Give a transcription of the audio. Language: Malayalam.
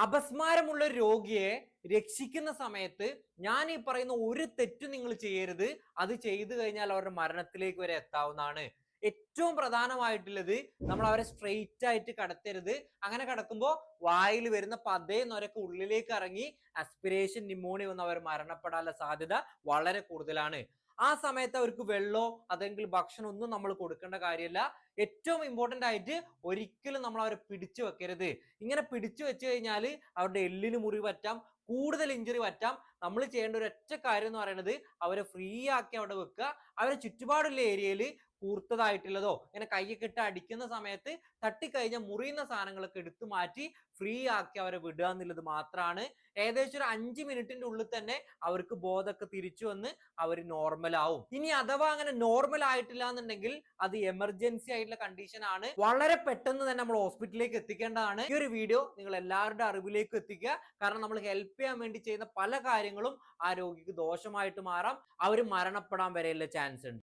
അപസ്മാരമുള്ള രോഗിയെ രക്ഷിക്കുന്ന സമയത്ത് ഞാൻ ഈ പറയുന്ന ഒരു തെറ്റും നിങ്ങൾ ചെയ്യരുത്. അത് ചെയ്തു കഴിഞ്ഞാൽ അവരുടെ മരണത്തിലേക്ക് വരെ എത്താവുന്നതാണ്. ഏറ്റവും പ്രധാനമായിട്ടുള്ളത് നമ്മൾ അവരെ സ്ട്രെയിറ്റ് ആയിട്ട് കടത്തരുത്. അങ്ങനെ കടക്കുമ്പോൾ വായിൽ വരുന്ന പതേ നൊരക്ക് ഉള്ളിലേക്ക് ഇറങ്ങി ആസ്പിരേഷൻ ന്യൂമോണിയ വന്ന് അവർ മരണപ്പെടാനുള്ള സാധ്യത വളരെ കൂടുതലാണ്. ആ സമയത്ത് അവർക്ക് വെള്ളമോ അതെങ്കിൽ ഭക്ഷണം ഒന്നും നമ്മൾ കൊടുക്കേണ്ട കാര്യമില്ല. ഏറ്റവും ഇമ്പോർട്ടന്റ് ആയിട്ട് ഒരിക്കലും നമ്മൾ അവരെ പിടിച്ചു വെക്കരുത്. ഇങ്ങനെ പിടിച്ചു വെച്ച് കഴിഞ്ഞാൽ അവരുടെ എല്ലിന് മുറിവ് പറ്റാം, കൂടുതൽ ഇഞ്ചുറി പറ്റാം. നമ്മൾ ചെയ്യേണ്ട ഒരു ഒറ്റ കാര്യം എന്ന് പറയുന്നത് അവരെ ഫ്രീ ആക്കി അവിടെ വെക്കുക. അവരെ ചുറ്റുപാടുള്ള ഏരിയയിൽ കൂർത്തതായിട്ടുള്ളതോ ഇങ്ങനെ കൈയൊക്കെ ഇട്ട് അടിക്കുന്ന സമയത്ത് തട്ടിക്കഴിഞ്ഞാൽ മുറിയുന്ന സാധനങ്ങളൊക്കെ എടുത്തു മാറ്റി ഫ്രീ ആക്കി അവരെ വിടുക എന്നുള്ളത് മാത്രമാണ്. ഏകദേശം ഒരു 5 മിനിറ്റിന്റെ ഉള്ളിൽ തന്നെ അവർക്ക് ബോധമൊക്കെ തിരിച്ചു വന്ന് അവർ നോർമൽ ആവും. ഇനി അഥവാ അങ്ങനെ നോർമൽ ആയിട്ടില്ല എന്നുണ്ടെങ്കിൽ അത് എമർജൻസി ആയിട്ടുള്ള കണ്ടീഷൻ ആണ്. വളരെ പെട്ടെന്ന് തന്നെ നമ്മൾ ഹോസ്പിറ്റലിലേക്ക് എത്തിക്കേണ്ടതാണ്. ഈ ഒരു വീഡിയോ നിങ്ങൾ എല്ലാവരുടെ അറിവിലേക്ക് എത്തിക്കുക. കാരണം നമ്മൾ ഹെൽപ്പ് ചെയ്യാൻ വേണ്ടി ചെയ്യുന്ന പല കാര്യങ്ങളും ആ രോഗിക്ക് ദോഷമായിട്ട് മാറാം. അവർ മരണപ്പെടാൻ വരെയുള്ള ചാൻസ് ഉണ്ട്.